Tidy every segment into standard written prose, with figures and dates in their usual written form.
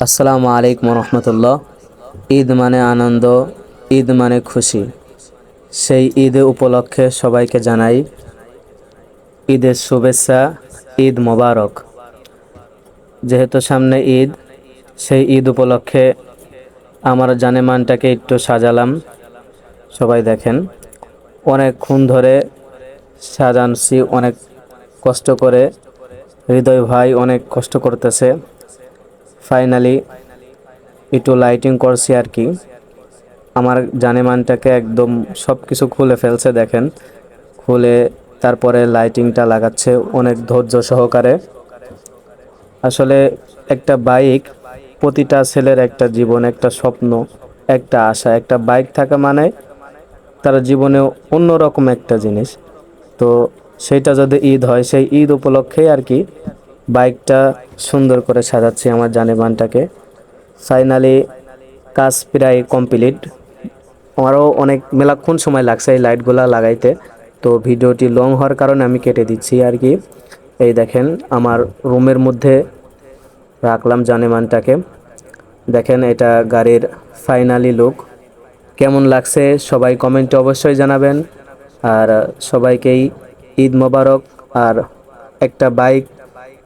আসসালামু আলাইকুম রহমতুল্লাহ। ঈদ মানে আনন্দ, ঈদ মানে খুশি। সেই ঈদ উপলক্ষে সবাইকে জানাই ঈদের শুভেচ্ছা, ঈদ মোবারক। যেহেতু সামনে ঈদ, সেই ঈদ উপলক্ষে আমার জানেমানটাকে একটু সাজালাম। সবাই দেখেন, অনেকক্ষণ ধরে সাজানছি, অনেক কষ্ট করে। হৃদয় ভাই অনেক কষ্ট করতেছে। ফাইনালি একটু লাইটিং করছি আর কি। আমার জানেমানটাকে একদম সব কিছু খুলে ফেলছে দেখেন, খুলে তারপরে লাইটিংটা লাগাচ্ছে অনেক ধৈর্য সহকারে। আসলে একটা বাইক প্রতিটা ছেলের একটা জীবন, একটা স্বপ্ন, একটা আশা। একটা বাইক থাকা মানে তার জীবনে অন্যরকম একটা জিনিস। তো সেইটা যদি ঈদ হয়, সেই ঈদ উপলক্ষেই আর কি বাইকটা সুন্দর করে সাজাচ্ছি আমার জানেমানটাকে। ফাইনালি কাজ প্রায় কমপ্লিট। আমারও অনেক মেলাক্ষণ সময় লাগছে এই লাইটগুলা লাগাইতে। তো ভিডিওটি লং হওয়ার কারণে আমি কেটে দিচ্ছি আর কি। এই দেখেন, আমার রুমের মধ্যে রাখলাম জানেমানটাকে। দেখেন, এটা গাড়ির ফাইনালি লুক। কেমন লাগছে সবাই কমেন্টে অবশ্যই জানাবেন। আর সবাইকেই ঈদ মোবারক। আর একটা বাইক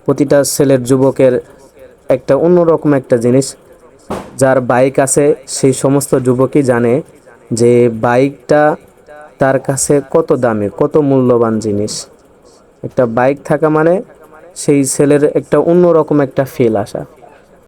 প্রতিটা ছেলের, যুবকের একটা অন্যরকম একটা জিনিস। যার বাইক আছে সেই সমস্ত যুবকই জানে যে বাইকটা তার কাছে কত দামি, কত মূল্যবান জিনিস। একটা বাইক থাকা মানে সেই ছেলের একটা অন্যরকম একটা ফিল আসা।